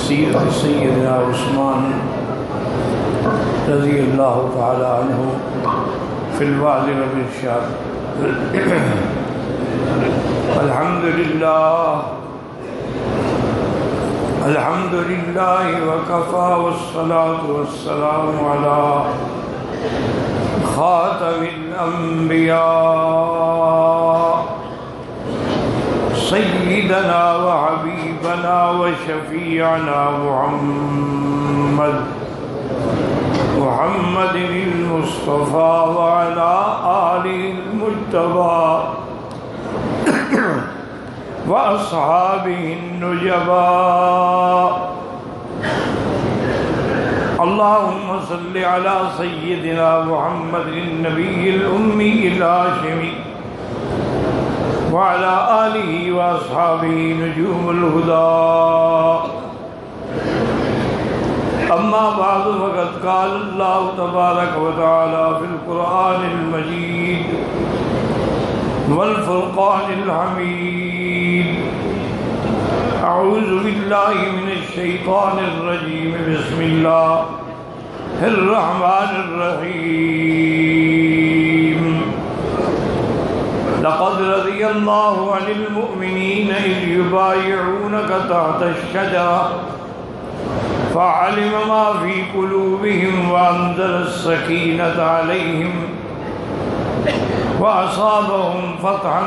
سیرت سیدنا عثمان رضی اللہ تعالی عنہ فی الوعظ والارشاد۔ الحمدللہ وکفا والصلاة والسلام علی خاتم الانبیاء سیدنا وحبیبنا وشفیعنا محمد المصطفى وعلى آله المجتبى وأصحابه النجبى۔ اللهم صل على سيدنا محمد النبي الأمي الهاشمي وعلى آله وأصحابه نجوم الهدى۔ اما بعد فقد قال الله تبارك وتعالى في القرآن المجيد والفرقان الحميد: أعوذ بالله من الشيطان الرجيم، بسم الله الرحمن الرحيم۔ لقد رضي الله عن المؤمنين إذ يبايعونك تحت الشجرة فعلم ما في قلوبهم وأنزل السكينة عليهم وأصابهم فتحا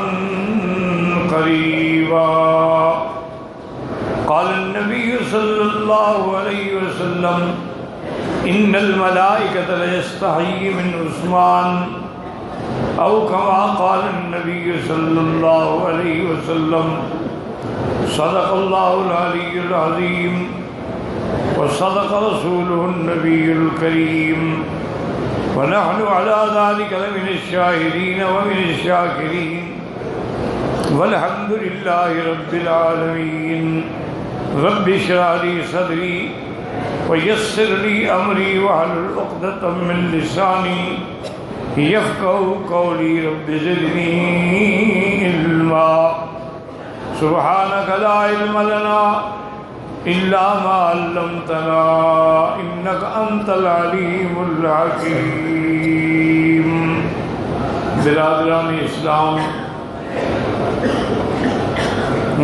قريبا۔ قال النبي صلى الله عليه وسلم: إن الملائكة ليستحيي من عثمان، أو كما قال النبي صلى الله عليه وسلم: صدق الله العلي العظيم وصدق رسوله النبي الكريم، ونحن على ذلك لمن الشاهدين ومن الشاكرين، والحمد لله رب العالمين۔ رب اشرح لي صدري ويسر لي أمري واحلل عقدة من لساني يفقهوا قولي، رب زدني علما۔ سبحانك لا علم لنا إلا ما علمتنا إنك أنت العليم الحكيم۔ برادران اسلام،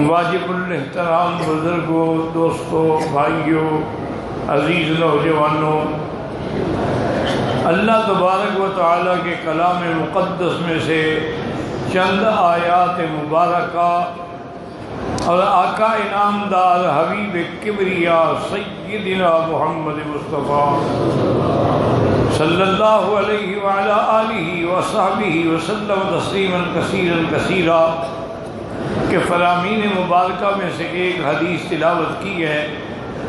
واجب الاحترام بزرگوں، دوستوں، بھائیوں، عزیز نوجوانوں، اللہ تبارک و تعالیٰ کے کلام مقدس میں سے چند آیات مبارکہ اور آقا انعامدار حبیب کبریا سیدنا محمد مصطفیٰ صلی اللہ علیہ وعلا آلہ وصحبہ وسلم تسلیما کثیرا کثیرا کہ فرامین مبارکہ میں سے ایک حدیث تلاوت کی ہے۔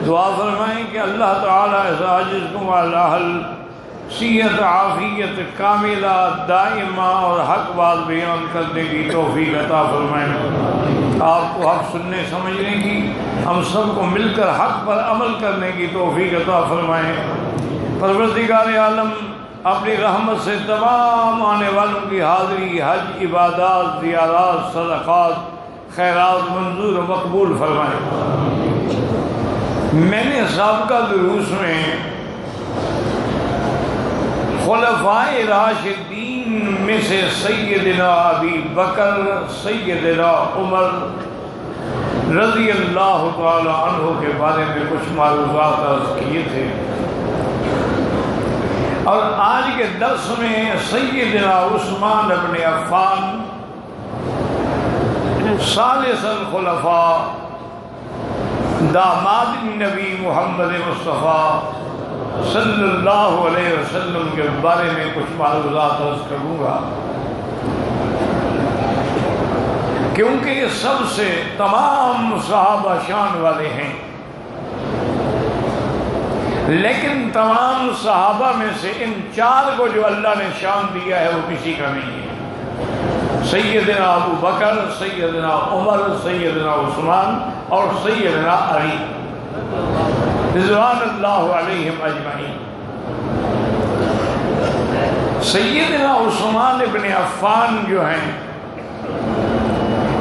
دعا فرمائیں کہ اللہ تعالیٰ اس عاجز کو علی صحت عافیت کاملہ دائمہ اور حق بات بیان کرنے کی توفیق عطا فرمائیں، آپ کو حق سننے سمجھنے کی، ہم سب کو مل کر حق پر عمل کرنے کی توفیق عطا فرمائیں۔ پروردگار عالم اپنی رحمت سے تمام آنے والوں کی حاضری، حج، عبادات، زیارات، صدقات، خیرات منظور و مقبول فرمائیں۔ میں نے سابقہ دروس میں خلفائے راشدین میں سے سیدنا ابی بکر، سیدنا عمر رضی اللہ تعالی عنہ کے بارے میں کچھ معلومات عرض کیے تھے، اور آج کے درس میں سیدنا عثمان بن عفان ثالث الخلفاء داماد نبی محمد مصطفیٰ صلی اللہ علیہ وسلم کے بارے میں کچھ معلومات عرض کروں گا، کیونکہ یہ سب سے تمام صحابہ شان والے ہیں، لیکن تمام صحابہ میں سے ان چار کو جو اللہ نے شان دیا ہے وہ کسی کا نہیں ہے۔ سیدنا ابو بکر، سیدنا عمر، سیدنا عثمان اور سیدنا علی رضوان اللہ علیہم اجمعین۔ سیدنا عثمان بن عفان جو ہیں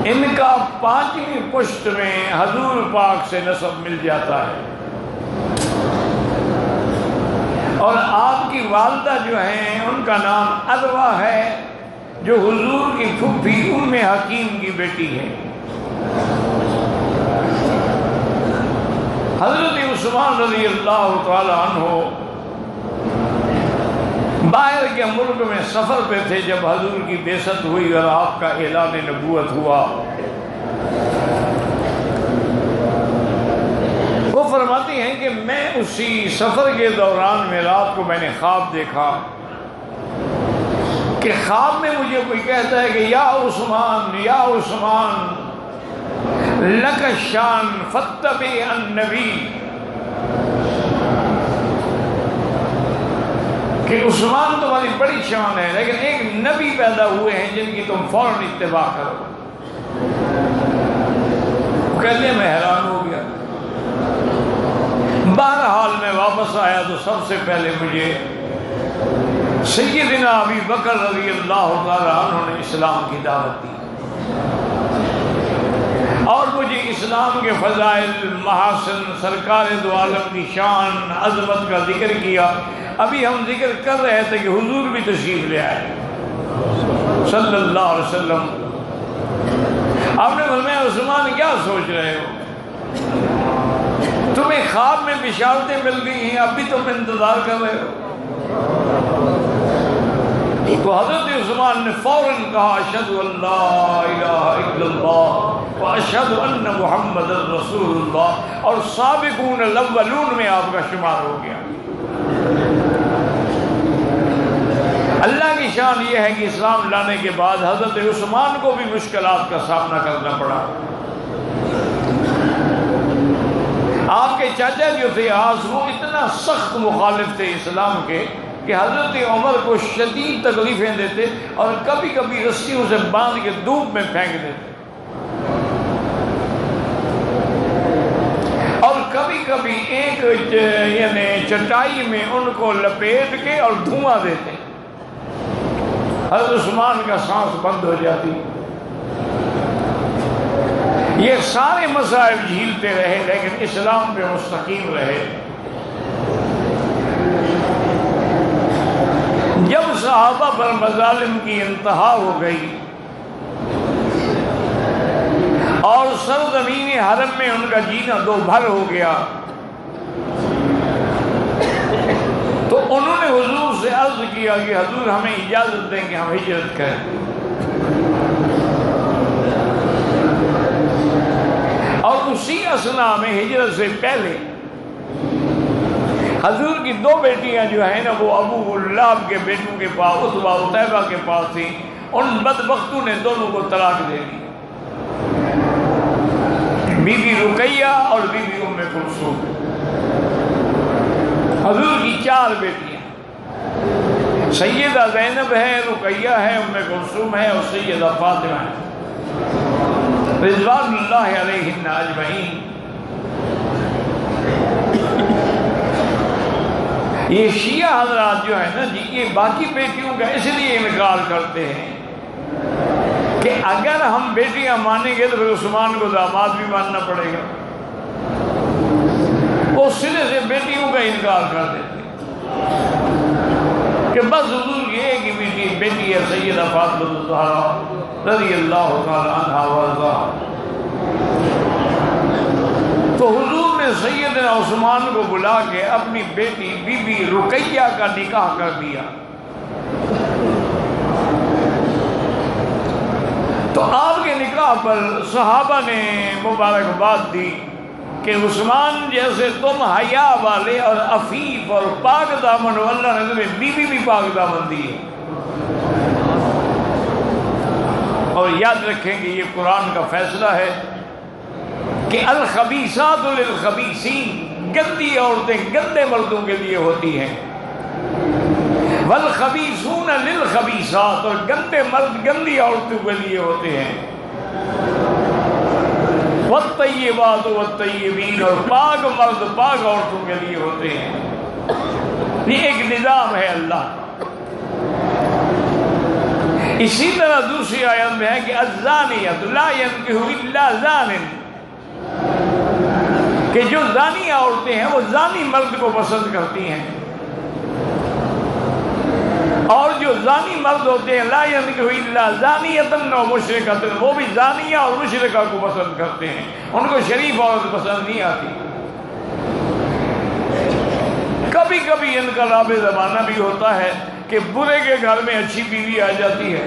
ان کا 5ویں پشت میں حضور پاک سے نسب مل جاتا ہے، اور آپ کی والدہ جو ہیں ان کا نام عروہ ہے، جو حضور کی پھوپھی ام حکیم کی بیٹی ہے۔ حضرت عثمان رضی اللہ تعالی عنہ باہر کے ملک میں سفر پہ تھے جب حضور کی بعثت ہوئی اور آپ کا اعلان نبوت ہوا۔ وہ فرماتی ہیں کہ میں اسی سفر کے دوران میں رات کو میں نے خواب دیکھا کہ خواب میں مجھے کوئی کہتا ہے کہ یا عثمان یا عثمان لک الشان فاتبع النبی، کہ عثمان تمہاری بڑی شان ہے لیکن ایک نبی پیدا ہوئے ہیں جن کی تم فوراً اتباع کرو۔ کہتے ہیں میں حیران ہو گیا۔ بہرحال میں واپس آیا تو سب سے پہلے مجھے سیدنا ابی بکر رضی اللہ تعالیٰ عنہ نے اسلام کی دعوت دی اور مجھے اسلام کے فضائل، محاسن، سرکار دو عالم کی شان، عظمت کا ذکر کیا۔ ابھی ہم ذکر کر رہے تھے کہ حضور بھی تشریف لے آئے صلی اللہ علیہ وسلم۔ آپ نے فرمایا عثمان کیا سوچ رہے ہو؟ تمہیں خواب میں بشارتیں مل گئی ہیں، اب بھی تم انتظار کر رہے ہو؟ تو حضرت عثمان نے فوراً کہا اشہد ان لا الہ الا اللہ واشہد ان محمد رسول اللہ، اور سابقون الاولون میں آپ کا شمار ہو گیا۔ اللہ کی شان یہ ہے کہ اسلام لانے کے بعد حضرت عثمان کو بھی مشکلات کا سامنا کرنا پڑا۔ آپ کے چاچا جو تھے آس، وہ اتنا سخت مخالف تھے اسلام کے کہ حضرت عمر کو شدید تکلیفیں دیتے اور کبھی کبھی رسیوں سے باندھ کے دھوپ میں پھینک دیتے، اور کبھی کبھی ایک یعنی چٹائی میں ان کو لپیٹ کے اور دھواں دیتے۔ حضرت عثمان کا سانس بند ہو جاتی۔ یہ سارے مصائب جھیلتے رہے لیکن اسلام پہ مستقیم رہے۔ جب صحابہ پر مظالم کی انتہا ہو گئی اور سرزمین حرم میں ان کا جینا دو بھر ہو گیا تو انہوں نے حضور سے عرض کیا کہ حضور ہمیں اجازت دیں کہ ہم ہجرت کریں۔ اور اسی اثناء میں ہجرت سے پہلے حضور کی 2 بیٹیاں جو ہیں نا وہ ابو لہب کے بیٹوں کے پاس، عتبہ عتیبہ کے پاس تھیں، ان بدبختوں نے دونوں کو طلاق دے دی، بی بی رقیہ اور بی بی ام کلثوم۔ حضور کی 4 بیٹیاں، سیدہ زینب ہے، رقیہ ہے، ام کلثوم ہے اور سیدہ فاطمہ ہے، رضوان اللہ علیہن اجمعین۔ یہ شیعہ حضرات جو ہے نا جی، یہ باقی بیٹیوں کا اس لیے انکار کرتے ہیں کہ اگر ہم بیٹیاں مانیں گے تو پھر عثمان کو داماد بھی ماننا پڑے گا۔ وہ سرے سے بیٹیوں کا انکار کر دیتے کہ بس حضور کی ایک ہی بیٹی ہے سیدہ فاطمہ الزہرا رضی اللہ تعالی عنہا وارضاہا۔ تو حضور نے سیدنا عثمان کو بلا کے اپنی بیٹی بی بی رقیہ کا نکاح کر دیا۔ تو آپ کے نکاح پر صحابہ نے مبارکباد دی کہ عثمان جیسے تم حیا والے اور عفیف اور پاک دامن ہو، اللہ نے تمہیں بیوی بھی پاک دامن دی ہے۔ اور یاد رکھیں کہ یہ قرآن کا فیصلہ ہے کہ الخبیثات للخبیثین، گندی عورتیں گندے مردوں کے لیے ہوتی ہیں، والخبیثون للخبیثات، اور گندے مرد گندی عورتوں کے لیے ہوتے ہیں، والطیبات والطیبین، اور پاک مرد پاک عورتوں کے لیے ہوتے ہیں۔ یہ ایک نظام ہے اللہ کا۔ اسی طرح دوسری آیت میں ہے کہ الزانیۃ لا ینکح الا زان، کہ جو زانی عورتیں ہیں وہ زانی مرد کو پسند کرتی ہیں، اور جو زانی مرد ہوتے ہیں لا ینکح الا زانیۃ و مشرکۃ، وہ بھی زانیہ اور مشرکہ کو پسند کرتے ہیں، ان کو شریف عورت پسند نہیں آتی۔ کبھی کبھی انقلاب زمانہ بھی ہوتا ہے کہ برے کے گھر میں اچھی بیوی آ جاتی ہے،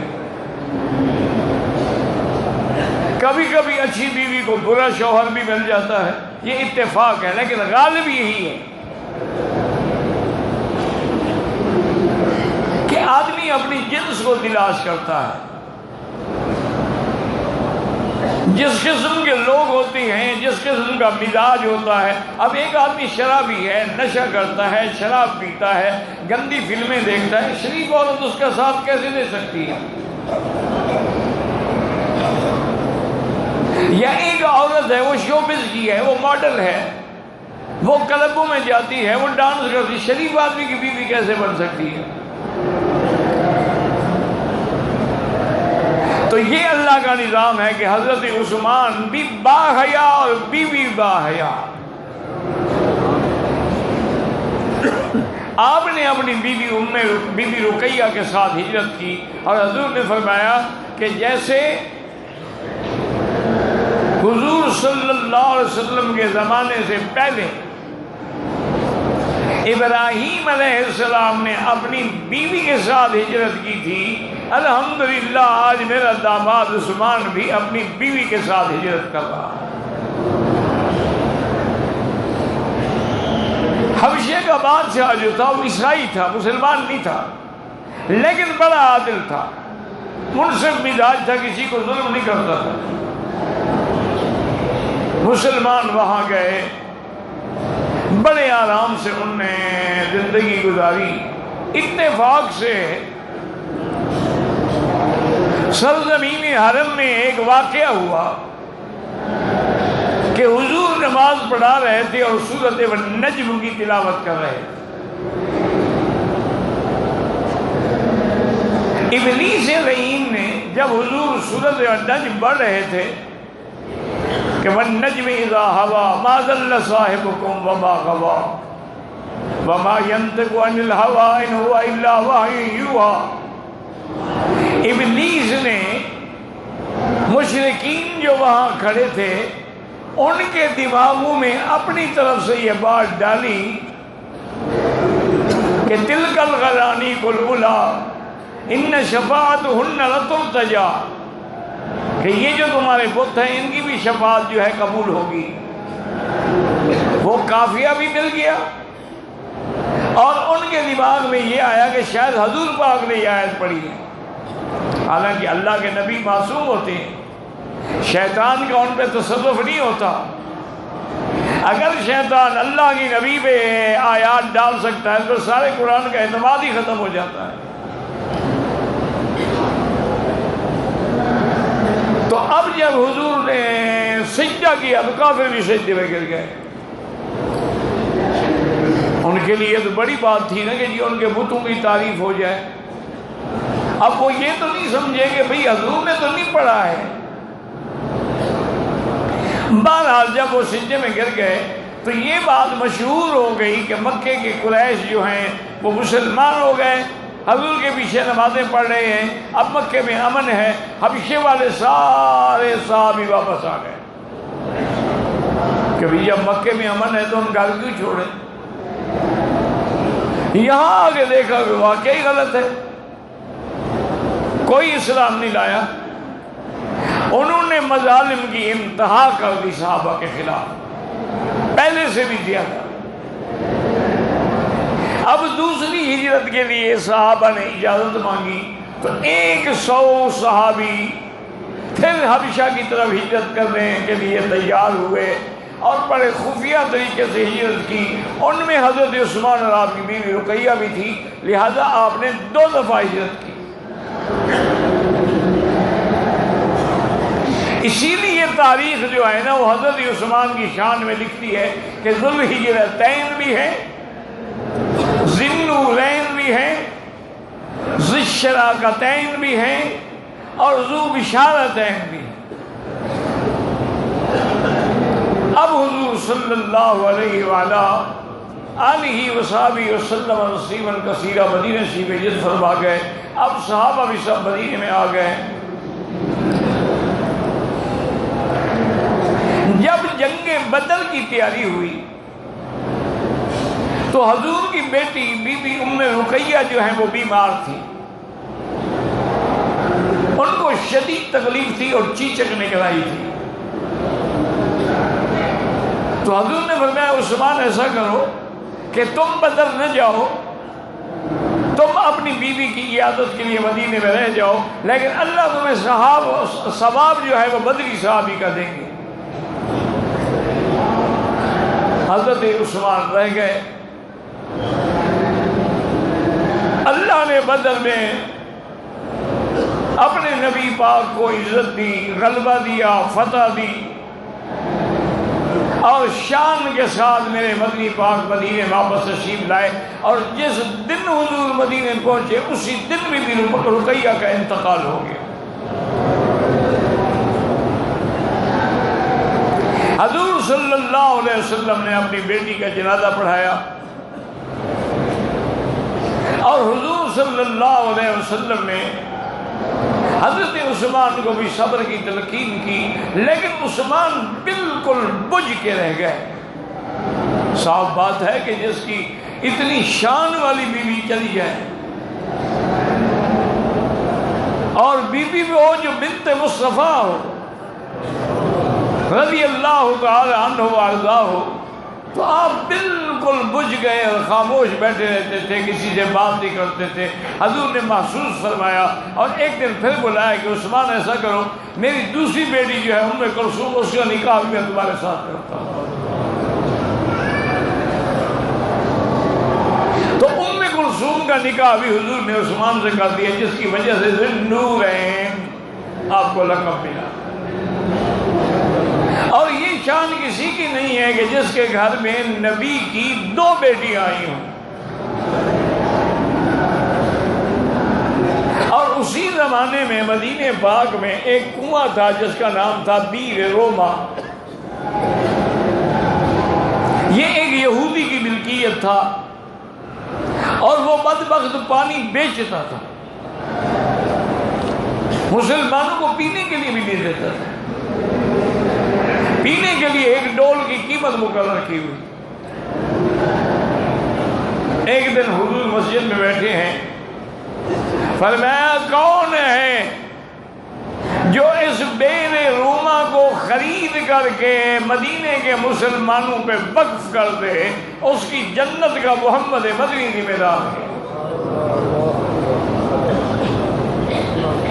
کبھی کبھی اچھی بیوی کو برا شوہر بھی مل جاتا ہے، یہ اتفاق ہے، لیکن غالب یہی ہے کہ آدمی اپنی جنس کو تلاش کرتا ہے۔ جس قسم کے لوگ ہوتے ہیں، جس قسم کا مزاج ہوتا ہے، اب ایک آدمی شرابی ہے، نشہ کرتا ہے، شراب پیتا ہے، گندی فلمیں دیکھتا ہے، شریف عورت اس کا ساتھ کیسے دے سکتی ہے؟ یا ایک عورت ہے، وہ شوبز کی ہے، وہ ماڈل ہے، وہ کلبوں میں جاتی ہے، وہ ڈانس کرتی ہے، شریف آدمی کی بیوی کیسے بن سکتی ہے؟ تو یہ اللہ کا نظام ہے کہ حضرت عثمان بھی باحیا اور بیوی باحیا۔ آپ نے اپنی بیوی رقیہ کے ساتھ ہجرت کی، اور حضور نے فرمایا کہ جیسے حضور صلی اللہ علیہ وسلم کے زمانے سے پہلے ابراہیم علیہ السلام نے اپنی بیوی کے ساتھ ہجرت کی تھی، الحمدللہ آج میرا داماد عثمان بھی اپنی بیوی کے ساتھ ہجرت کر رہا ہے۔ حبشے کا بادشاہ جو تھا وہ عیسائی تھا، مسلمان نہیں تھا، لیکن بڑا عادل تھا، منصف مزاج تھا، کسی کو ظلم نہیں کرتا تھا۔ مسلمان وہاں گئے، بڑے آرام سے انہوں نے زندگی گزاری۔ اتفاق سے سرزمین حرم میں ایک واقعہ ہوا کہ حضور نماز پڑھا رہے تھے اور سورۃ النجم کی تلاوت کر رہے تھے۔ ابلیس لعین نے جب حضور سورۃ النجم پڑھ رہے تھے کہ وَالنَّجْمِ إِذَا هَوَىٰ مَا ضَلَّ صَاحِبُكُمْ وَمَا غَوَىٰ وَمَا يَنطِقُ عَنِ الْهَوَىٰ إِنْ هُوَ إِلَّا وَحْيٌ يُوحَىٰ۔ ابلیس نے مشرکین جو وہاں کھڑے تھے ان کے دماغوں میں اپنی طرف سے یہ بات ڈالی کہ تِلْكَ الْغَرَانِيقُ الْأُولَىٰ إِنَّ شَفَاعَتُهُنَّ لَتُرْتَجَىٰ، کہ یہ جو تمہارے بت ہیں ان کی بھی شفاعت جو ہے قبول ہوگی۔ وہ قافیہ بھی مل گیا، اور ان کے دماغ میں یہ آیا کہ شاید حضور پاک نے یہ آیت پڑھی ہے۔ حالانکہ اللہ کے نبی معصوم ہوتے ہیں، شیطان کا ان پہ تصرف نہیں ہوتا۔ اگر شیطان اللہ کی نبی پہ آیات ڈال سکتا ہے تو سارے قرآن کا اعتماد ہی ختم ہو جاتا ہے۔ تو اب جب حضور نے سجدہ کیا تو کافر بھی سجدے میں گر گئے۔ ان کے لیے تو بڑی بات تھی نا کہ جی ان کے بتوں کی تعریف ہو جائے۔ اب وہ یہ تو نہیں سمجھے کہ بھئی حضور نے تو نہیں پڑھا ہے۔ بہرحال جب وہ سجدے میں گر گئے تو یہ بات مشہور ہو گئی کہ مکے کے قریش جو ہیں وہ مسلمان ہو گئے، حضور کے پیچھے نمازیں پڑھ رہے ہیں، اب مکے میں امن ہے۔ حبشے والے سارے صحابی واپس آ گئے کہ بھئی جب مکے میں امن ہے تو ہم گھر کیوں چھوڑیں؟ یہاں آگے دیکھا کہ واقعی غلط ہے، کوئی اسلام نہیں لایا۔ انہوں نے مظالم کی انتہا کر دی صحابہ کے خلاف، پہلے سے بھی دیا تھا۔ اب دوسری ہجرت کے لیے صحابہ نے اجازت مانگی تو 100 صحابی پھر حبشہ کی طرف ہجرت کرنے کے لیے تیار ہوئے اور بڑے خفیہ طریقے سے ہجرت کی۔ ان میں حضرت عثمان اور آپ کی بیوی رقیہ بھی تھی، لہذا آپ نے 2 دفعہ ہجرت کی۔ اسی لیے تاریخ جو ہے نا وہ حضرت عثمان کی شان میں لکھتی ہے کہ ذوالہجرتین بھی ہے، ذی النورین بھی ہے، ذی الشراکتین بھی ہیں اور ذو بشارتین بھی ہیں۔ اب حضور صلی اللہ علیہ وآلہ آلہ وصحبہ وسلم تسلیما کثیرا مدینہ شریف میں ہجرت فرما گئے۔ اب صحابہ بھی سب مدینے میں آ گئے۔ جب جنگ بدر کی تیاری ہوئی تو حضور کی بیٹی بی بی ام رقیہ جو ہیں وہ بیمار تھی، ان کو شدید تکلیف تھی اور چیچک نکل آئی تھی۔ تو حضور نے فرمایا عثمان ایسا کرو کہ تم بدر نہ جاؤ، تم اپنی بیوی کی عیادت کے لیے مدینے میں رہ جاؤ، لیکن اللہ تمہیں ثواب جو ہے وہ بدری صحابی کا دیں گے۔ حضرت عثمان رہ گئے۔ اللہ نے بدر میں اپنے نبی پاک کو عزت دی، غلبہ دیا، فتح دی، اور شان کے ساتھ میرے مدنی پاک مدینے واپس تشریف لائے، اور جس دن حضور مدینے پہنچے اسی دن بھی رقیہ کا انتقال ہو گیا۔ حضور صلی اللہ علیہ وسلم نے اپنی بیٹی کا جنازہ پڑھایا، اور حضور صلی اللہ علیہ وسلم نے حضرت عثمان کو بھی صبر کی تلقین کی، لیکن عثمان بالکل بجھ کے رہ گئے۔ صاف بات ہے کہ جس کی اتنی شان والی بیوی چلی جائے، اور بیوی بھی ہو جو بنت مصطفیٰ ہو رضی اللہ تعالی عنہ وارضاہ ہو، تو آپ بالکل بجھ گئے اور خاموش بیٹھے رہتے تھے، کسی سے بات نہیں کرتے تھے۔ حضور نے محسوس فرمایا اور ایک دن پھر بلایا کہ عثمان ایسا کرو، میری دوسری بیٹی جو ہے ام کلثوم، اس کا نکاح بھی میں تمہارے ساتھ کرتا ہوں۔ تو ام کلثوم کا نکاح بھی حضور نے عثمان سے کر دیا، جس کی وجہ سے ذوالنورین آپ کو لقب ملا۔ اور یہ شان کسی کی نہیں ہے کہ جس کے گھر میں نبی کی 2 بیٹیاں آئی ہوں، اور اسی زمانے میں مدینہ پاک میں ایک کنواں تھا جس کا نام تھا بیر روما۔ یہ ایک یہودی کی ملکیت تھا، اور وہ بدبخت پانی بیچتا تھا، مسلمانوں کو پینے کے لیے بھی نہیں دیتا تھا۔ پینے کے لیے ایک ڈول کی قیمت مقرر کی ہوئی۔ ایک دن حضور مسجد میں بیٹھے ہیں، فرمایا کون ہے جو اس بیر روما کو خرید کر کے مدینے کے مسلمانوں پہ وقف کر دے، اس کی جنت کا محمد مدنی ذمہ دار ہے۔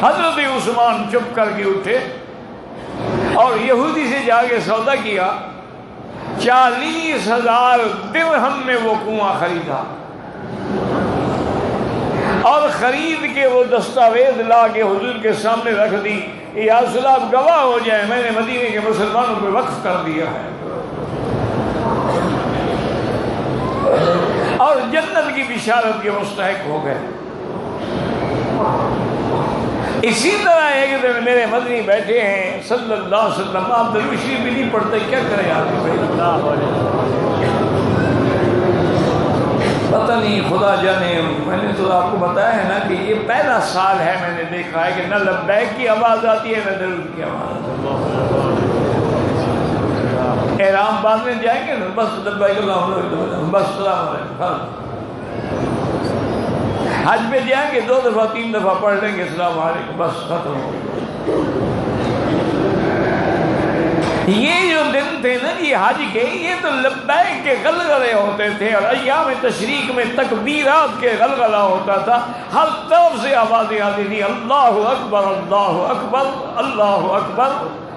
حضرت عثمان چپ کر کے اٹھے اور یہودی سے جا کے سودا کیا، 40,000 درہم میں وہ کنواں خریدا، اور خرید کے وہ دستاویز لا کے حضور کے سامنے رکھ دی، یا رسول اللہ آپ گواہ ہو جائیں میں نے مدینے کے مسلمانوں پہ وقف کر دیا ہے، اور جنت کی بشارت کے مستحق ہو گئے۔ اسی طرح ایک دن میرے مدنی بیٹھے ہیں صلی اللہ علیہ وسلم، آپ درود شریف بھی نہیں پڑھتے، کیا کریں آپ؟ پتہ نہیں، خدا جانے۔ میں نے تو آپ کو بتایا ہے نا کہ یہ پہلا سال ہے میں نے دیکھا ہے کہ نہ لبیک کی آواز آتی ہے نہ درود کی آواز آتی ہے۔ احرام باندھنے جائیں گے نا، بس لبیک اللہم لبیک، بس سلام علیکم۔ حج پہ جائیں گے 2 دفعہ 3 دفعہ پڑھ لیں گے السلام علیکم، بس ختم ہو گیا۔ یہ جو دن تھے نا جی حج کے، یہ تو لبیک کے غلغلے ہوتے تھے، اور ایام تشریق میں تکبیرات کے غلغلہ ہوتا تھا، ہر طرف سے آوازیں آتی تھی، اللہ اکبر اللہ اکبر اللہ اکبر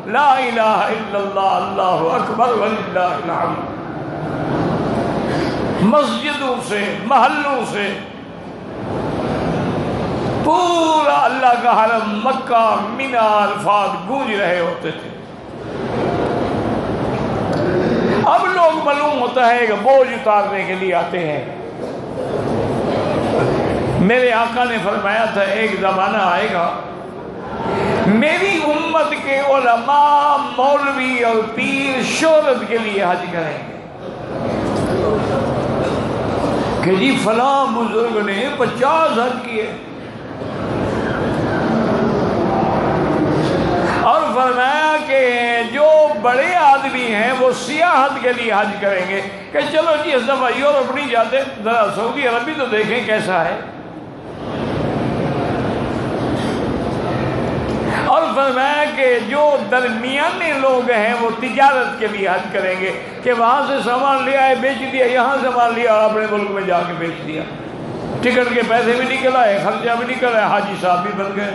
لا الہ الا اللہ اللہ اکبر وللہ الحمد۔ مسجدوں سے، محلوں سے پورا اللہ کا حرم مکہ منی الفاظ گونج رہے ہوتے تھے۔ اب لوگ معلوم ہوتا ہے کہ بوجھ اتارنے کے لیے آتے ہیں، میرے آقا نے فرمایا تھا ایک زمانہ آئے گا میری امت کے علماء، مولوی اور پیر شہرت کے لیے حج کریں گے کہ جی فلاں بزرگ نے 50 حج کیے، اور فرمایا کہ جو بڑے آدمی ہیں وہ سیاحت کے لیے حج کریں گے کہ چلو جی اس دفعہ یورپ نہیں جاتے، ذرا سعودی عرب بھی تو دیکھیں کیسا ہے۔ اور فرمایا کہ جو درمیانے لوگ ہیں وہ تجارت کے لیے حج کریں گے کہ وہاں سے سامان لے آئے بیچ دیا، یہاں سامان لیا اور اپنے ملک میں جا کے بیچ دیا، ٹکٹ کے پیسے بھی نکل آئے، خرچہ بھی نکل آئے، حاجی صاحب بھی بن گئے۔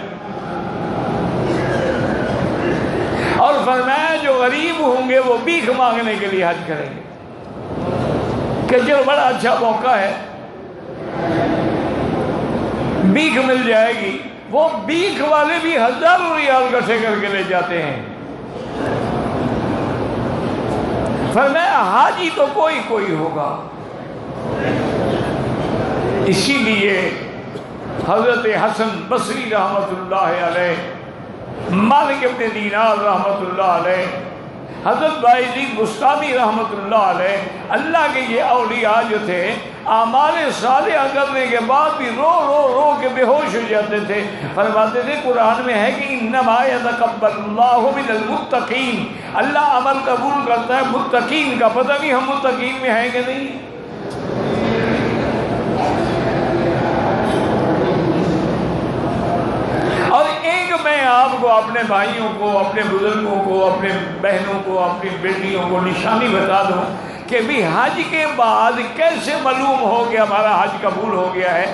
اور فرمایا جو غریب ہوں گے وہ بھیک مانگنے کے لیے حج کریں گے کہ چلو بڑا اچھا موقع ہے، بھیک مل جائے گی۔ وہ بھیک والے بھی ہزاروں ریال اکٹھے کر کے لے جاتے ہیں۔ فرمایا حاجی تو کوئی کوئی ہوگا۔ اسی لیے حضرت حسن بصری رحمت اللہ علیہ، مالک ابن دینار رحمت اللہ علیہ، حضرت بایزید بستامی رحمت اللہ علیہ، اللہ کے یہ اولیاء جو تھے اعمال صالحہ کرنے کے بعد بھی رو رو رو کے بے ہوش ہو جاتے تھے۔ فرماتے تھے قرآن میں ہے کہ انما یتقبل اللہ من المتقین، اللہ عمل قبول کرتا ہے متقین کا۔ پتہ نہیں ہم متقین میں ہیں کہ نہیں۔ اور ایک میں آپ کو اپنے بھائیوں کو، اپنے بزرگوں کو، اپنے بہنوں کو، اپنی بیٹیوں کو نشانی بتا دوں کہ بھی حج کے بعد کیسے معلوم ہو کہ ہمارا حج قبول ہو گیا ہے۔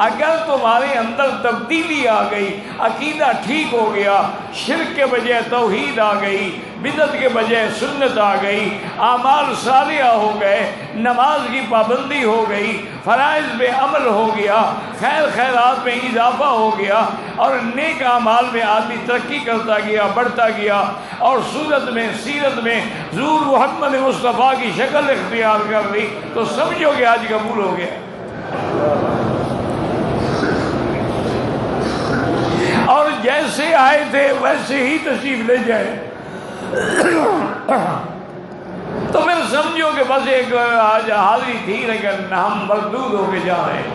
اگر تمہارے اندر تبدیلی آ گئی، عقیدہ ٹھیک ہو گیا، شرک کے بجائے توحید آ گئی، بدعت کے بجائے سنت آ گئی، اعمال صالحہ ہو گئے، نماز کی پابندی ہو گئی، فرائض میں عمل ہو گیا، خیر خیرات میں اضافہ ہو گیا، اور نیک اعمال میں آدمی ترقی کرتا گیا، بڑھتا گیا، اور صورت میں سیرت میں حضور محمد مصطفیٰ کی شکل اختیار کر لی، تو سمجھو کہ حج قبول ہو گیا۔ اور جیسے آئے تھے ویسے ہی تشریف لے جائے تو پھر سمجھو کہ بس ایک آج حاضری تھی لیکن ہم مردود ہو کے جا رہے ہیں،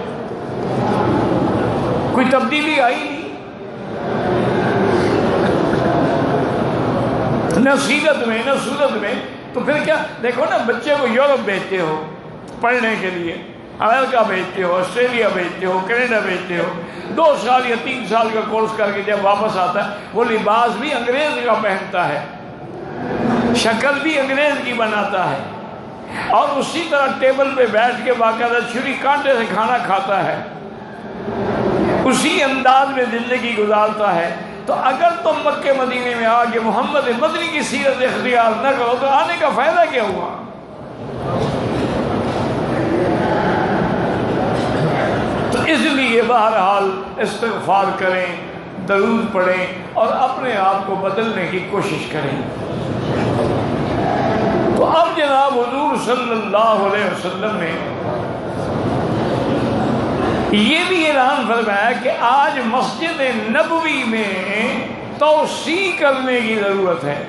کوئی تبدیلی آئی نہیں، نہ سیرت میں نہ صورت میں۔ تو پھر کیا دیکھو نا، بچے کو یورپ بھیجتے ہو پڑھنے کے لیے، امریکہ بھیجتے ہو، آسٹریلیا بھیجتے ہو، کینیڈا بھیجتے ہو، 2 سال یا 3 سال کا کورس کر کے جب واپس آتا ہے وہ لباس بھی انگریز کا پہنتا ہے، شکل بھی انگریز کی بناتا ہے، اور اسی طرح ٹیبل پہ بیٹھ کے باقاعدہ چھری کانٹے سے کھانا کھاتا ہے، اسی انداز میں زندگی گزارتا ہے۔ تو اگر تم مکہ مدینے میں آ کے محمد مدنی کی سیرت اختیار نہ کرو تو آنے کا فائدہ کیا ہوا؟ تو اس لیے بہرحال استغفار کریں، درود پڑھیں اور اپنے آپ کو بدلنے کی کوشش کریں۔ تو اب جناب حضور صلی اللہ علیہ وسلم نے یہ بھی اعلان فرمایا کہ آج مسجد نبوی میں توسیع کرنے کی ضرورت ہے،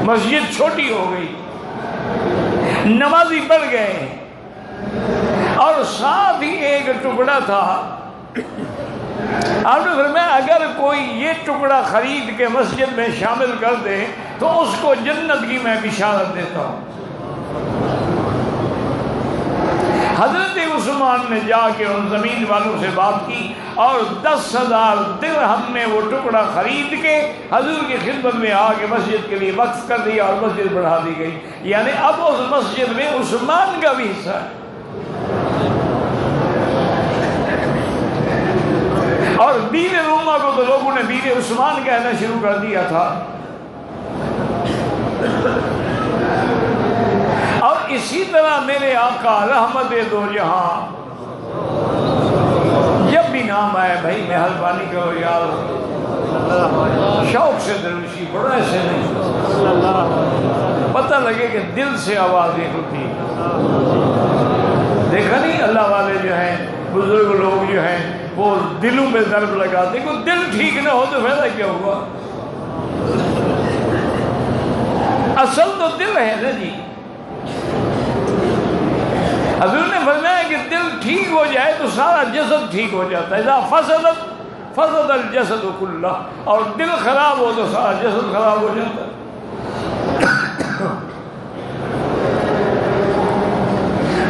مسجد چھوٹی ہو گئی، نمازی بڑھ گئے، اور ساتھ ہی ایک ٹکڑا تھا۔ آپ نے فرمایا اگر کوئی یہ ٹکڑا خرید کے مسجد میں شامل کر دے تو اس کو جنت کی میں بشارت دیتا ہوں۔ حضرت عثمان نے جا کے ان زمین والوں سے بات کی اور 10,000 درہم میں وہ ٹکڑا خرید کے حضور کی خدمت میں آ کے مسجد کے لیے وقف کر دیا اور مسجد بڑھا دی گئی، یعنی اب اس مسجد میں عثمان کا بھی حصہ ہے۔ اور بیر روما کو تو لوگوں نے بیر عثمان کہنا شروع کر دیا تھا۔ اور اسی طرح میرے آقا رحمت دو جہاں جب بھی نام آئے بھائی مہربانی کرو یار، شوق سے دروشی پڑھو، ایسے نہیں، پتہ لگے کہ دل سے آوازیں ہوتی۔ دیکھا نہیں اللہ والے جو ہیں بزرگ لوگ جو ہیں وہ دلوں میں ضرب لگاتے ہیں، کوئی دل ٹھیک نہ ہو تو فائدہ کیا ہوا؟ اصل تو دل ہے نا جی۔ حضور نے فرمایا کہ دل ٹھیک ہو جائے تو سارا جسد ٹھیک ہو جاتا ہے، اذا فسد الجسد کلہ، اور دل خراب ہو تو سارا جسد خراب ہو جاتا ہے۔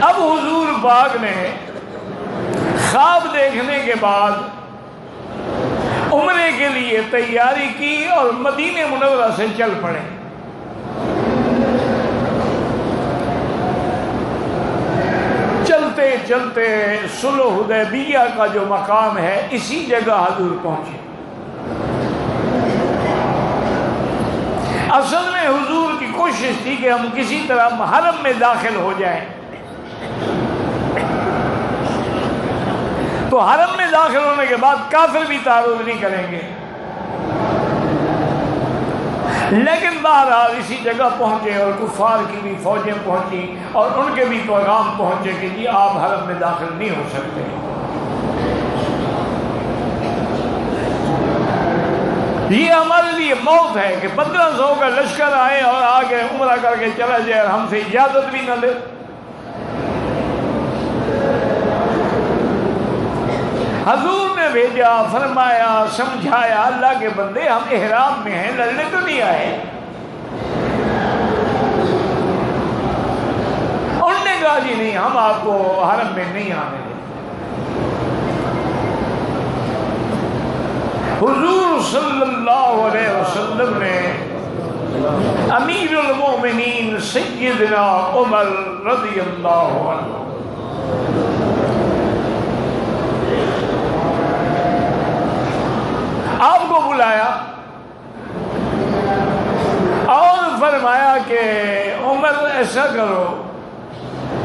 اب حضور پاک نے خواب دیکھنے کے بعد عمرے کے لیے تیاری کی اور مدینہ منورہ سے چل پڑے۔ چلتے چلتے صلح حدیبیہ کا جو مقام ہے اسی جگہ حضور پہنچے۔ اصل میں حضور کی کوشش تھی کہ ہم کسی طرح حرم میں داخل ہو جائیں، تو حرم میں داخل ہونے کے بعد کافر بھی تعارض نہیں کریں گے، لیکن بہرحال اسی جگہ پہنچے اور کفار کی بھی فوجیں پہنچی اور ان کے بھی پیغام پہنچے کہ جی آپ حرم میں داخل نہیں ہو سکتے۔ یہ ہمارے لیے موت ہے کہ 1500 کا لشکر آئے اور آگے عمرہ کر کے چلا جائے اور ہم سے اجازت بھی نہ لے۔ حضور نے بھیجا، فرمایا، سمجھایا، اللہ کے بندے ہم احرام میں ہیں، لڑنے تو نہیں آئے۔ انہوں نے کہا جی نہیں، ہم آپ کو حرم میں نہیں آنے دیں۔ حضور صلی اللہ علیہ وسلم نے امیر المومنین سیدنا عمر رضی اللہ عنہ آپ کو بلایا اور فرمایا کہ عمر ایسا کرو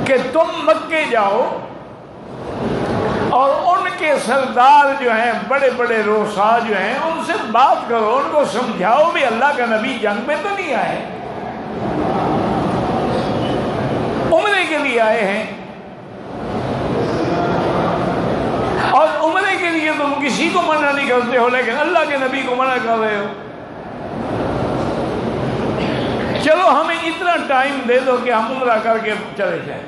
کہ تم مکے جاؤ اور ان کے سردار جو ہیں، بڑے بڑے روسا جو ہیں، ان سے بات کرو، ان کو سمجھاؤ بھی اللہ کا نبی جنگ میں تو نہیں آئے، عمرے کے لیے آئے ہیں، اور عمرے کے لیے تم کسی کو منع نہیں کرتے ہو لیکن اللہ کے نبی کو منع کر رہے ہو۔ چلو ہمیں اتنا ٹائم دے دو کہ ہم عمرہ کر کے چلے جائیں۔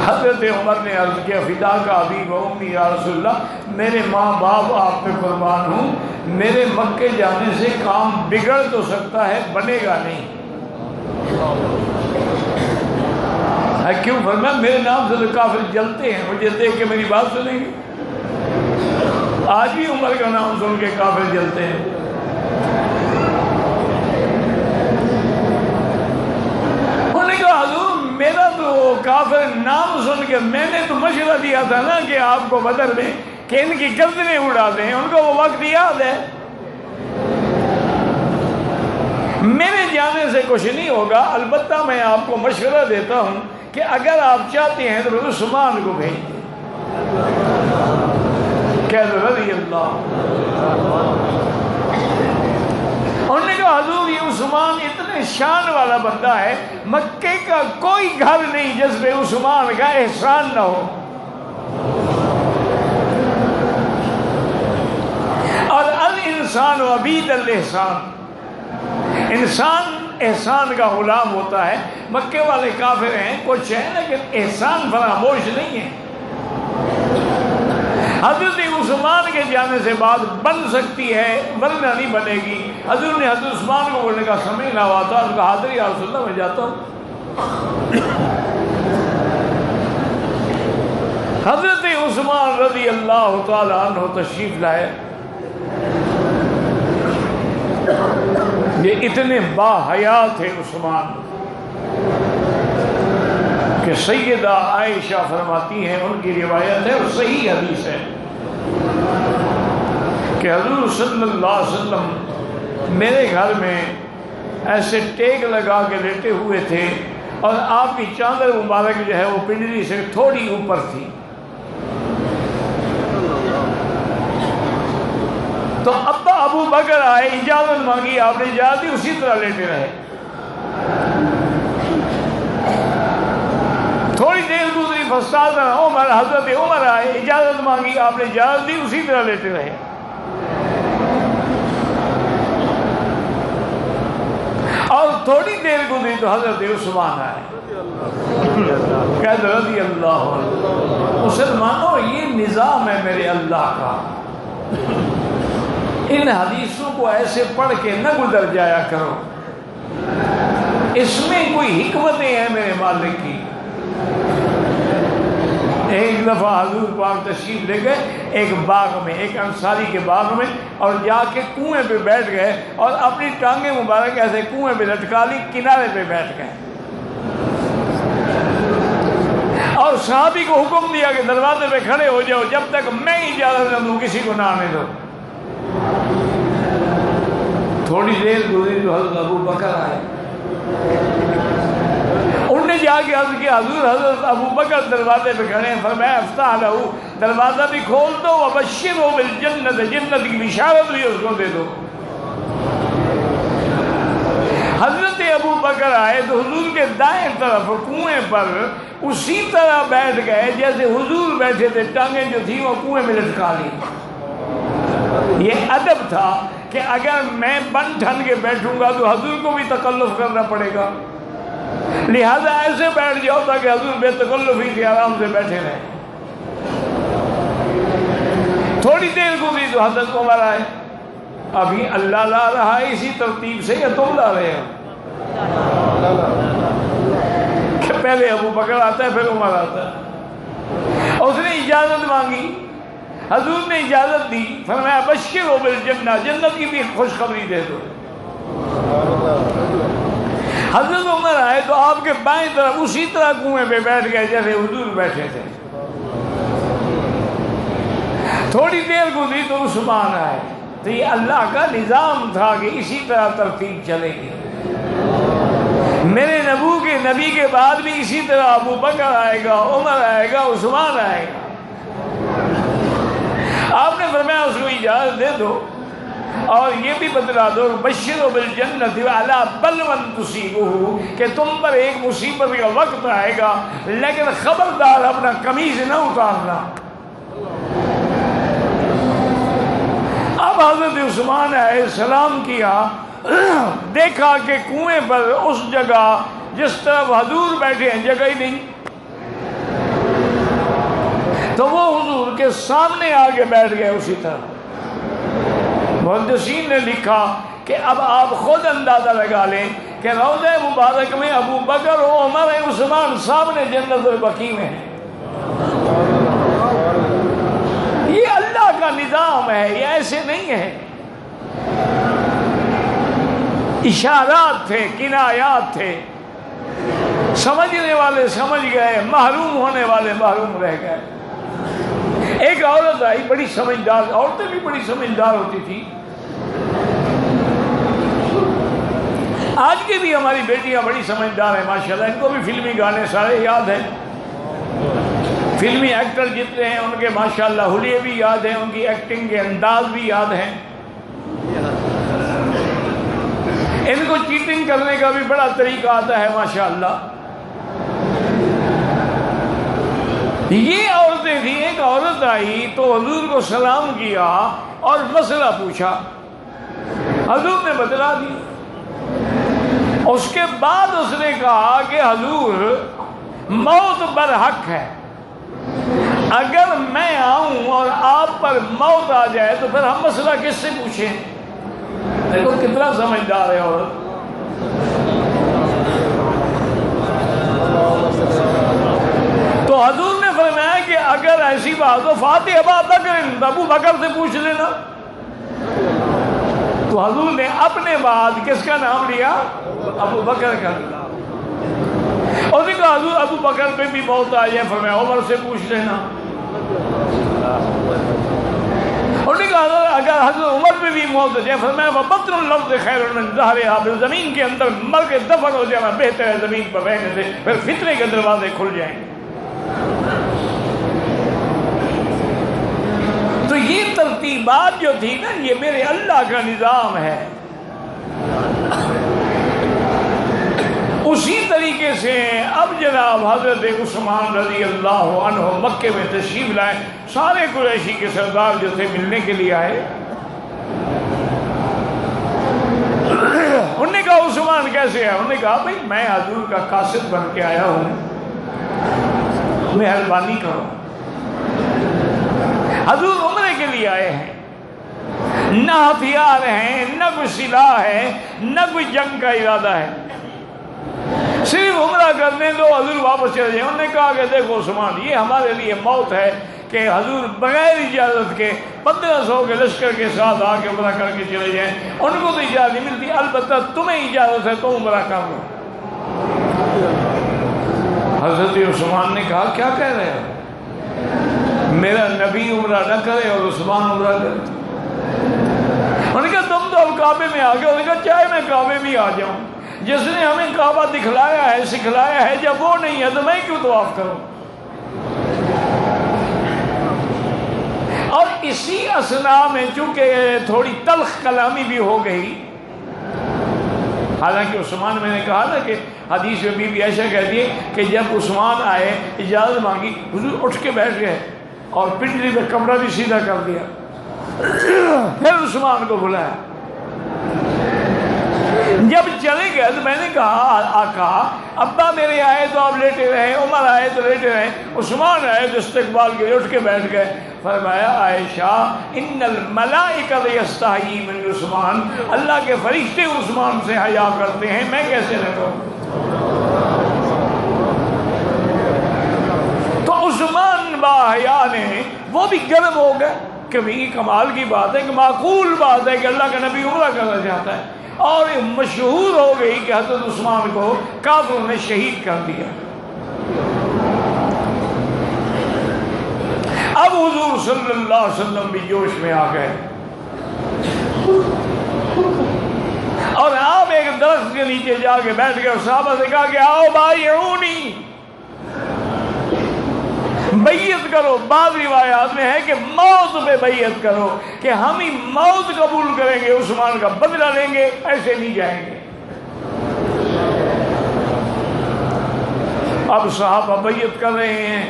حضرت عمر نے عرض کیا فداک ابی و امی یا رسول اللہ، میرے ماں باپ آپ پہ قربان ہوں، میرے مکے جانے سے کام بگڑ تو سکتا ہے، بنے گا نہیں۔ کیوں؟ فرمایا میرے نام سے تو کافر جلتے ہیں، مجھے دیکھ کے میری بات سنیں گے؟ آج بھی عمر کا نام سن کے کافر جلتے ہیں۔ انہوں نے کہا حضور میرا تو کافر نام سن کے، میں نے تو مشورہ دیا تھا نا کہ آپ کو بدر میں کہ ان کی گردنیں اڑا دیں، ان کو وہ وقت یاد ہے، میرے جانے سے کچھ نہیں ہوگا، البتہ میں آپ کو مشورہ دیتا ہوں کہ اگر آپ چاہتے ہیں تو عثمان کو بھیج دیں۔ کہہ رضی اللہ۔ انہوں نے کہا حضور یہ عثمان اتنے شان والا بندہ ہے، مکے کا کوئی گھر نہیں جس پہ عثمان کا احسان نہ ہو، اور الانسان عبید الاحسان، انسان احسان کا غلام ہوتا ہے۔ مکے والے کافر ہیں، کچھ ہیں لیکن احسان فراموش نہیں ہے۔ حضرت عثمان کے جانے سے بات بن سکتی ہے ورنہ نہیں بنے گی۔ حضور نے حضرت عثمان کو بولنے کا سمے نہ ہوا تھا، ان کا حاضر یا رسول اللہ میں جاتا ہوں۔ حضرت عثمان رضی اللہ تعالی عنہ تشریف لائے۔ یہ اتنے با حیا تھے عثمان کہ سیدہ عائشہ فرماتی ہیں، ان کی روایت ہے اور صحیح حدیث ہے کہ حضور صلی اللہ علیہ وسلم میرے گھر میں ایسے ٹیک لگا کے لیٹے ہوئے تھے اور آپ کی چادر مبارک جو ہے وہ پنڈلی سے تھوڑی اوپر تھی، تو ابا ابو بکر آئے، اجازت مانگی، آپ نے اجازت دی، اسی طرح لیٹے رہے۔ تھوڑی دیر گزری فاستاذن عمر، حضرت عمر آئے، اجازت مانگی، آپ نے اجازت دی، اسی طرح لیٹے رہے۔ اور تھوڑی دیر گزری تو حضرت عثمان آئے، کہتے رضی اللہ عنہ، مسلمانوں یہ نظام ہے میرے اللہ کا، ان حدیثوں کو ایسے پڑھ کے نہ گزر جایا کرو، اس میں کوئی حکمتیں ہیں میرے مالک کی۔ ایک دفعہ حضور پاک تشریف لے گئے ایک باغ میں، ایک انصاری کے باغ میں، اور جا کے کنویں پہ بیٹھ گئے اور اپنی ٹانگیں مبارک ایسے کنویں پہ لٹکا لی، کنارے پہ بیٹھ گئے، اور صحابی کو حکم دیا کہ دروازے پہ کھڑے ہو جاؤ، جب تک میں اجازت نہ دوں کسی کو نہ آنے دو۔ تھوڑی دیر گزری تو حضرت ابو بکر آئے، انہوں نے جا کے عرض کیا حضور حضرت ابو بکر دروازے پہ کھڑے ہیں، فرمایا افتح لہو، دروازہ بھی کھول دو، وبشرہ بالجنت، جنت کی بشارت بھی اس کو دے دو۔ حضرت ابو بکر آئے تو حضور کے دائیں طرف کنویں پر اسی طرح بیٹھ گئے جیسے حضور بیٹھے تھے، ٹانگیں جو تھی وہ کنویں میں لٹکا لی۔ یہ ادب تھا کہ اگر میں بن ٹھن کے بیٹھوں گا تو حضور کو بھی تکلف کرنا پڑے گا، لہذا ایسے بیٹھ جاؤ تاکہ حضور بے تکلفی کے آرام سے بیٹھے رہے۔ تھوڑی دیر گزری تو حضرت عمر آئے، ابھی اللہ لا رہا ہے اسی ترتیب سے یا تم لا رہے ہو؟ کہ پہلے ابو بکر آتا ہے پھر عمر آتا ہے۔ اس نے اجازت مانگی، حضور نے اجازت دی، فرمایا بشرہ بالجنہ، جنت کی بھی خوشخبری دے دو۔ حضرت عمر آئے تو آپ کے بائیں طرف اسی طرح کنویں پہ بیٹھ گئے جیسے حضور بیٹھے تھے۔ تھوڑی دیر گزری تو عثمان آئے، تو یہ اللہ کا نظام تھا کہ اسی طرح ترتیب چلے گی۔ میرے نبی کے بعد بھی اسی طرح ابو بکر آئے گا، عمر آئے گا، عثمان آئے گا۔ آپ نے فرمایا اس کو اجازت دے دو اور یہ بھی بتلا دو بشرہ بالجنت علی بلوى تصیبہ، کہ تم پر ایک مصیبت کا وقت آئے گا، لیکن خبردار اپنا قمیض نہ اتارنا۔ اب حضرت عثمان آئے، سلام کیا، دیکھا کہ کنویں پر اس جگہ جس طرف حضور بیٹھے ہیں جگہ ہی نہیں، تو وہ حضور کے سامنے آگے بیٹھ گئے اسی طرح۔ محدثین نے لکھا کہ اب آپ خود اندازہ لگا لیں کہ روضہ مبارک میں ابو بکر و عمر عثمان سامنے جنت البقیع میں ہیں۔ یہ اللہ کا نظام ہے، یہ ایسے نہیں ہے۔ اشارات تھے، کنایات تھے، سمجھنے والے سمجھ گئے، محروم ہونے والے محروم رہ گئے۔ ایک عورت آئی بڑی سمجھدار، عورتیں بھی بڑی سمجھدار ہوتی تھی، آج کی بھی ہماری بیٹیاں بڑی سمجھدار ہیں ماشاءاللہ، ان کو بھی فلمی گانے سارے یاد ہیں، فلمی ایکٹر جتنے ہیں ان کے ماشاءاللہ حلیے بھی یاد ہیں، ان کی ایکٹنگ کے انداز بھی یاد ہیں، ان کو چیٹنگ کرنے کا بھی بڑا طریقہ آتا ہے ماشاءاللہ۔ یہ عورتیں تھیں، ایک عورت آئی تو حضور کو سلام کیا اور مسئلہ پوچھا، حضور نے بتلا دی۔ اس کے بعد اس نے کہا کہ حضور موت برحق ہے، اگر میں آؤں اور آپ پر موت آ جائے تو پھر ہم مسئلہ کس سے پوچھیں؟ دیکھو کتنا سمجھدار ہے عورت۔ تو حضور نے فرمایا کہ اگر ایسی بات ہو فاتح ابا بکر، ابو بکر سے پوچھ لینا۔ تو حضور نے اپنے بعد کس کا نام لیا؟ ابو بکر کا۔ اور کہا حضور ابو بکر پہ بھی موت آ جائے، فرمایا عمر سے پوچھ لینا۔ اور کہا اگر حضرت عمر پہ بھی موت آ جائے، فرمایا وبطن الارض خیر من ظہرها، زمین کے اندر مر کے دفن ہو جانا بہتر ہے زمین پر رہنے سے، پھر فتنے کے دروازے کھل جائیں گے۔ تو یہ ترتیبات جو تھی نا، یہ میرے اللہ کا نظام ہے۔ اسی طریقے سے اب جناب حضرت عثمان رضی اللہ عنہ مکے میں تشریف لائے، سارے قریشی کے سردار جو تھے ملنے کے لیے آئے۔ انہوں نے کہا عثمان کیسے ہے؟ انہوں نے کہا بھئی میں حضور کا قاصد بن کے آیا ہوں، مہربانی کرو۔ حضور عمرے کے لیے آئے ہیں، نہ ہتھیار ہیں، نہ کوئی سلاح ہے، نہ کوئی جنگ کا ارادہ ہے، صرف عمرہ کرنے دو، حضور واپس چلے جائیں۔ انہوں نے کہا کہ دیکھو عثمان، یہ ہمارے لیے موت ہے کہ حضور بغیر اجازت کے 1500 کے لشکر کے ساتھ آ کے عمرہ کر کے چلے جائیں، ان کو تو اجازت نہیں ملتی، البتہ تمہیں اجازت ہے تو عمرہ کر لو۔ حضرت عثمان نے کہا کیا کہہ رہے ہو؟ میرا نبی عمرہ نہ کرے اور عثمان عمرہ کرے؟ انہوں نے کہا تم تو اب کعبے میں آ گئے۔ انہوں نے کہا چاہے میں کعبے میں آ جاؤں، جس نے ہمیں کعبہ دکھلایا ہے سکھلایا ہے، جب وہ نہیں ہے تو میں کیوں طواف کروں؟ اور اسی اثنا میں چونکہ تھوڑی تلخ کلامی بھی ہو گئی، حالانکہ عثمان، میں نے کہا نا کہ حدیث میں بی بی عائشہ کہتی ہے کہ جب عثمان آئے اجازت مانگی، حضور اٹھ کے بیٹھ گئے اور پنڈلی میں کمرہ بھی سیدھا کر دیا، پھر عثمان کو بلایا۔ جب چلے گئے تو میں نے کہا آقا ابا میرے آئے تو آپ لیٹے رہے، عمر آئے تو لیٹے رہے، عثمان آئے تو استقبال کے اٹھ کے بیٹھ گئے۔ فرمایا عائشہ ان الملائکۃ یستحیی من عثمان، اللہ کے فرشتے عثمان سے حیا کرتے ہیں، میں کیسے نہ کروں؟ تو عثمان باحیا نے وہ بھی گرم ہو گئے کہ یہ کمال کی بات ہے، کہ معقول بات ہے کہ اللہ کا نبی عمرہ کرنا چاہتا ہے، اور مشہور ہو گئی کہ حضرت عثمان کو کافروں نے شہید کر دیا۔ اب حضور صلی اللہ علیہ وسلم بھی جوش میں آ گئے، اور آپ ایک درخت کے نیچے جا کے بیٹھ گئے اور صحابہ سے کہا کہ آؤ بایعونی، بیعت کرو۔ بعض روایات میں ہے کہ موت پہ بیعت کرو، کہ ہم ہی موت قبول کریں گے، عثمان کا بدلہ لیں گے، ایسے نہیں جائیں گے۔ اب صحابہ بیعت کر رہے ہیں،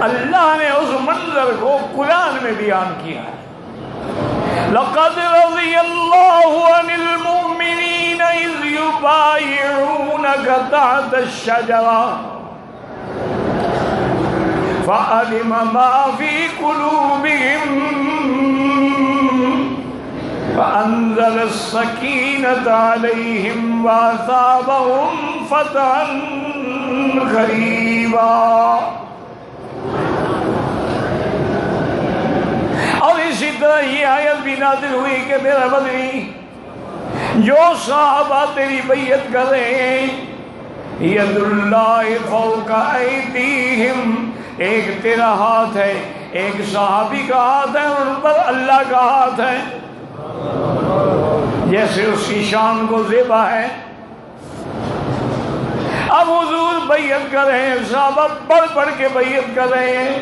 اللہ نے اس منظر کو قرآن میں بیان کیا ہے۔ لقد رضی اللہ عن المؤمنین اذ یبایعونک تحت الشجرہ فعلم ما فی قلوبہم فانزل السکینۃ علیہم واثابہم فتحا قریبا۔ اور اسی طرح یہ آیت بھی نازل ہوئی کہ میرا بدری، جو صحابہ تیری بیعت کر رہے ہیں، ید اللہ فوق ایدیہم، ایک تیرا ہاتھ ہے، ایک صحابی کا ہاتھ ہے، اور ان پر اللہ کا ہاتھ ہے، جیسے اس کی شان کو زیبا ہے۔ اب حضور بیعت کر رہے ہیں، صحابہ بڑھ بڑھ کے بیعت کر رہے ہیں۔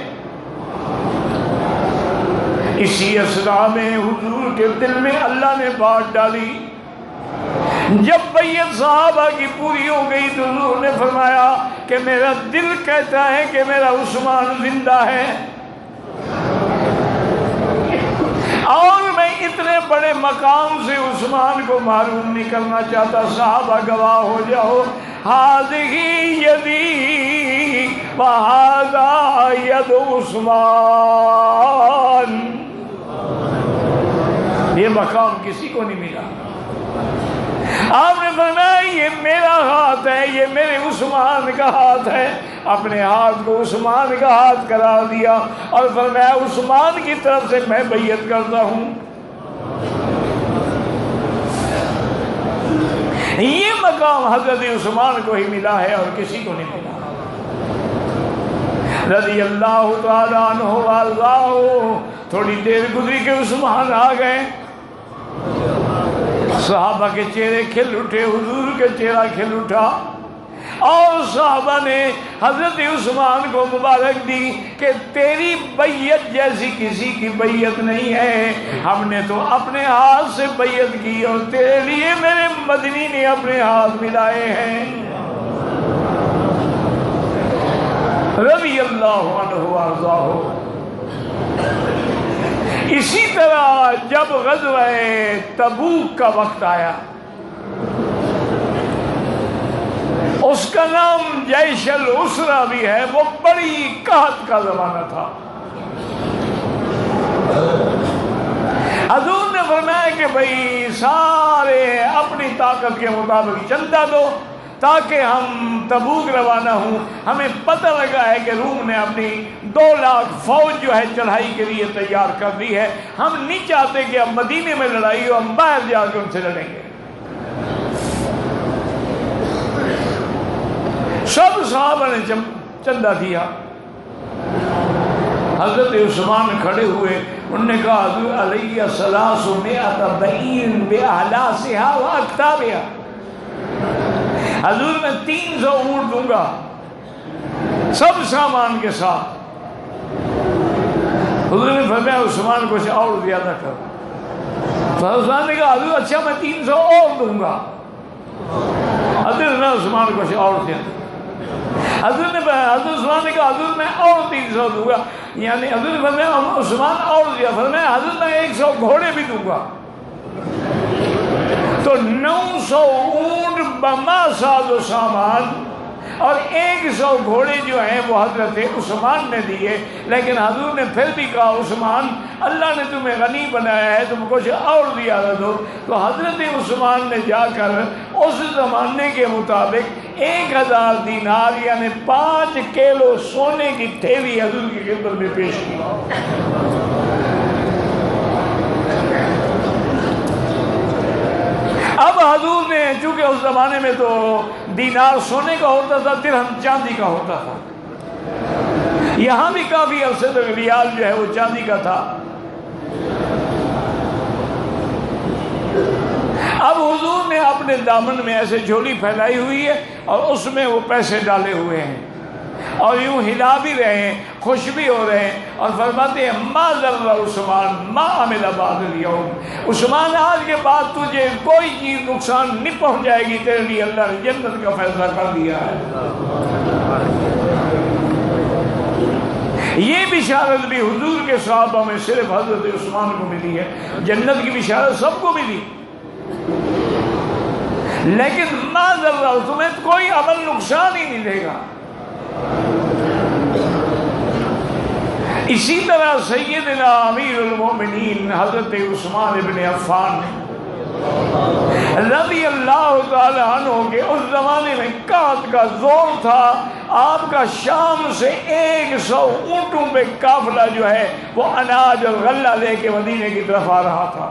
اسی اسرا میں حضور کے دل میں اللہ نے بات ڈالی۔ جب بیعت صحابہ کی پوری ہو گئی تو حضور نے فرمایا کہ میرا دل کہتا ہے کہ میرا عثمان زندہ ہے، اور میں اتنے بڑے مقام سے عثمان کو معروم نہیں کرنا چاہتا۔ صحابہ گواہ ہو جاؤ، ہذہ یدی وہذا ید عثمان، یہ مقام کسی کو نہیں ملا۔ آپ نے فرمایا یہ میرا ہاتھ ہے، یہ میرے عثمان کا ہاتھ ہے، اپنے ہاتھ کو عثمان کا ہاتھ قرار دیا، اور فرمایا عثمان کی طرف سے میں بیعت کرتا ہوں۔ یہ مقام حضرت عثمان کو ہی ملا ہے اور کسی کو نہیں ملا۔ رضی اللہ تعالیٰ عنہ وارضاہ۔ تھوڑی دیر گزری کہ عثمان آ گئے، صحابہ کے چہرے کھل اٹھے، حضور کے چہرہ کھل اٹھا، اور صحابہ نے حضرت عثمان کو مبارک دی کہ تیری بیعت جیسی کسی کی بیعت نہیں ہے، ہم نے تو اپنے ہاتھ سے بیعت کی اور تیرے لیے میرے مدنی نے اپنے ہاتھ ملائے ہیں۔ رضی اللہ عنہ وارضاہ۔ اسی طرح جب غزوہ تبوک کا وقت آیا، اس کا نام جیش العسرہ بھی ہے، وہ بڑی قحط کا زمانہ تھا۔ حضور نے فرمایا کہ بھئی سارے اپنی طاقت کے مطابق چندہ دو تاکہ ہم تبوک روانہ ہوں۔ ہمیں پتہ لگا ہے کہ روم نے اپنی 2 لاکھ فوج جو ہے چڑھائی کے لیے تیار کر دی ہے، ہم نہیں چاہتے کہ اب مدینے میں لڑائی ہو، ہم باہر جا کے ان سے لڑیں گے۔ سب صحابہ نے چندہ دیا۔ حضرت عثمان کھڑے ہوئے، انہوں نے کہا حضور علیہ 300 بعیر بأحلاسها وأكتابها، حضور میں 300 اونٹ دوں گا سب سامان کے ساتھ۔ حضور نے فرمایا عثمان کو اور زیادہ کرو، عثمان نے کہا حضور اچھا میں 300 اور دوں گا، حضرت نے عثمان کو اور زیادہ، حضرت عثمان نے کہا حضور میں اور 300 دوں گا، یعنی حضرت نے فرمایا عثمان اور دیا، فرمایا حضرت میں 100 گھوڑے بھی دوں گا۔ تو 900 اونٹ بما ساز و سامان اور 100 گھوڑے جو ہیں وہ حضرت عثمان نے دیے، لیکن حضور نے پھر بھی کہا عثمان اللہ نے تمہیں غنی بنایا ہے، تم کچھ اور زیادہ دو۔ تو حضرت عثمان نے جا کر اس زمانے کے مطابق 1000 دینار یعنی 5 کیلو سونے کی تھیلی حضور کی خدمت میں پیش کی۔ اب حضور نے چونکہ اس زمانے میں تو دینار سونے کا ہوتا تھا، درہم چاندی کا ہوتا تھا، یہاں بھی کافی عرصے تک ریال جو ہے وہ چاندی کا تھا۔ اب حضور نے اپنے دامن میں ایسے جھولی پھیلائی ہوئی ہے اور اس میں وہ پیسے ڈالے ہوئے ہیں اور یوں ہلا بھی رہے ہیں، خوش بھی ہو رہے ہیں اور فرماتے ہیں ما ضر عثمان ما عمل بعد اليوم، عثمان آج کے بعد تجھے کوئی چیز نقصان نہیں پہنچ جائے گی، تیرے لیے اللہ نے جنت کا فیصلہ کر دیا ہے۔ یہ بشارت بھی حضور کے صحابہ میں صرف حضرت عثمان کو ملی ہے، جنت کی بشارت سب کو ملی، لیکن ما ضر تمہیں کوئی عمل نقصان ہی نہیں دے گا۔ اسی طرح سیدنا امیر المومنین حضرت عثمان ابن عفان رضی اللہ تعالی عنہ کے اس زمانے میں قحط کا زور تھا، آپ کا شام سے 100 اونٹوں پہ قافلہ جو ہے وہ اناج اور غلہ لے کے مدینے کی طرف آ رہا تھا۔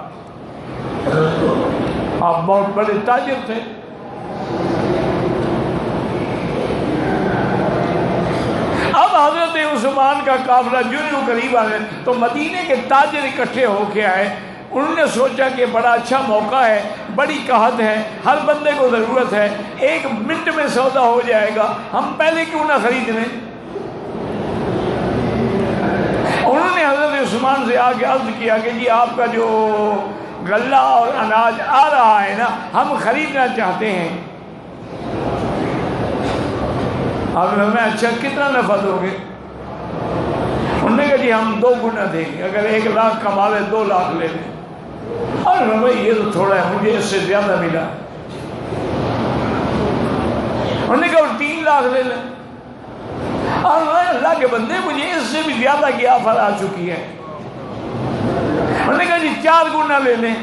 آپ بہت بڑے تاجر تھے۔ اب حضرت عثمان کا قافلہ جو قریب آئے تو مدینے کے تاجر اکٹھے ہو کے آئے، انہوں نے سوچا کہ بڑا اچھا موقع ہے، بڑی قحط ہے، ہر بندے کو ضرورت ہے، 1 منٹ میں سودا ہو جائے گا، ہم پہلے کیوں نہ خرید لیں۔ انہوں نے حضرت عثمان سے آ کے عرض کیا کہ جی آپ کا جو غلہ اور اناج آ رہا ہے نا ہم خریدنا چاہتے ہیں۔ آپ نے ہمیں اچھا کتنا نفع دو گے؟ انہوں نے کہا جی ہم 2 گنا دیں گے، اگر 1 لاکھ کما لے 2 لاکھ لے لیں۔ اور بھائی یہ تو تھوڑا ہے، مجھے اس سے زیادہ ملا۔ انہوں نے کہا 3 لاکھ لے لیں۔ اور اللہ کے بندے مجھے اس سے بھی زیادہ کی آفر آ چکی ہے۔ انہوں نے کہا جی 4 گنا لے لیں۔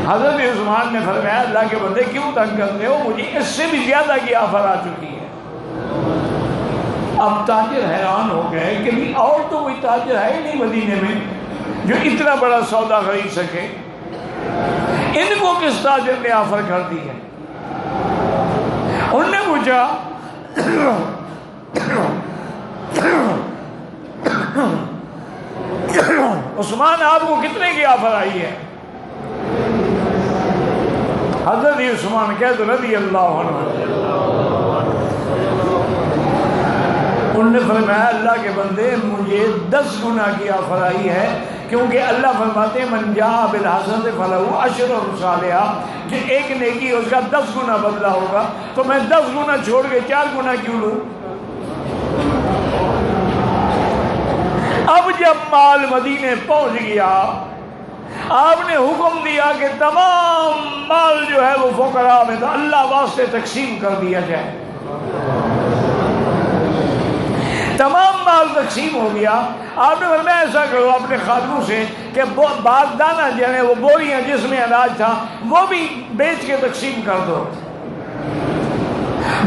حضرت عثمان نے فرمایا اللہ کے بندے کیوں تنگ کرتے ہو، مجھے اس سے بھی زیادہ کی آفر آ چکی ہے۔ اب تاجر حیران ہو گئے کہ بھی اور تو کوئی تاجر ہے ہی نہیں مدینے میں جو اتنا بڑا سودا خرید سکے، ان کو کس تاجر نے آفر کر دی ہے؟ انہوں نے پوچھا عثمان آپ کو کتنے کی آفر آئی ہے؟ حضرت عثمان کہہ دو رضی اللہ عنہ. انہوں نے فرمایا اللہ کے بندے مجھے 10 گنا کی آفر آئی ہے، کیونکہ اللہ فرماتے ہیں من جاء بالحسنۃ فلہ عشر امثالہا، کہ ایک نیکی اس کا 10 گنا بدلہ ہوگا، تو میں 10 گنا چھوڑ کے 4 گنا کیوں لوں؟ اب جب مال مدینے پہنچ گیا، آپ نے حکم دیا کہ تمام مال جو ہے وہ فقراء میں تو اللہ واسطے تقسیم کر دیا جائے. تمام مال تقسیم ہو گیا. آپ نے فرمایا ایسا کرو اپنے خادموں سے کہ باردانہ جو ہے وہ بوریاں جس میں اناج تھا وہ بھی بیچ کے تقسیم کر دو.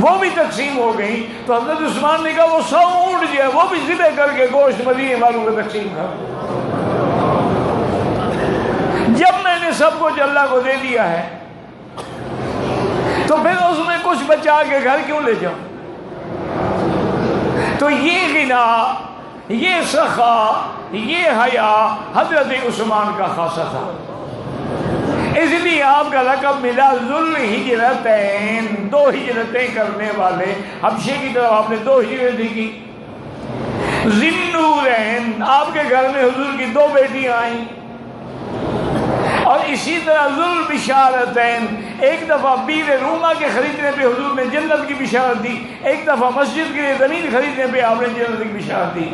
وہ بھی تقسیم ہو گئی. تو حضرت عثمان نے کہا وہ 100 اونٹ جو ہے وہ بھی ذبح کر کے گوشت مدینے والوں کو تقسیم کر دو. جب میں نے سب کچھ اللہ کو دے دیا ہے تو پھر اس میں کچھ بچا کے گھر کیوں لے جاؤں؟ تو یہ غنا، یہ سخا، یہ حیا حضرت عثمان کا خاصہ تھا. اس لیے آپ کا لقب ملا ذوالہجرتین، 2 ہجرتیں کرنے والے. حبشے کی طرف آپ نے 2 ہجرتیں کی. ذی-النورین، آپ کے گھر میں حضور کی 2 بیٹیاں آئیں. اور اسی طرح ذوالبشارتین، ایک دفعہ بیر روما کے خریدنے پہ حضور نے جنت کی بشارت دی، ایک دفعہ مسجد کے لیے زمین خریدنے پہ آپ نے جنت کی بشارت دی.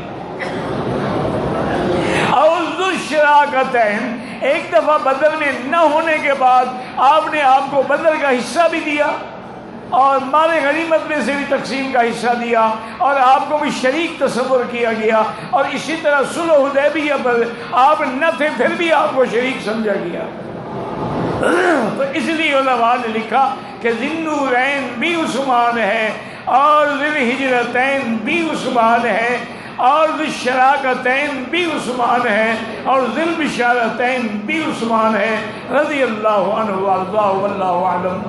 اور ذوالشراکتین، ایک دفعہ بدر میں نہ ہونے کے بعد آپ نے آپ کو بدر کا حصہ بھی دیا اور مال غنیمت میں سے بھی تقسیم کا حصہ دیا، اور آپ کو بھی شریک تصور کیا گیا. اور اسی طرح صلح حدیبیہ پر آپ نہ تھے پھر بھی آپ کو شریک سمجھا گیا. تو اس لیے علماء نے لکھا کہ ذی-النورین بھی عثمان ہے، اور ذی-الہجرتین بھی عثمان ہے، اور ذوالشراکتین بھی عثمان ہے، اور ذوالبشارتین بھی عثمان ہے. رضی اللہ عنہ وارضاہ واللہ اعلم.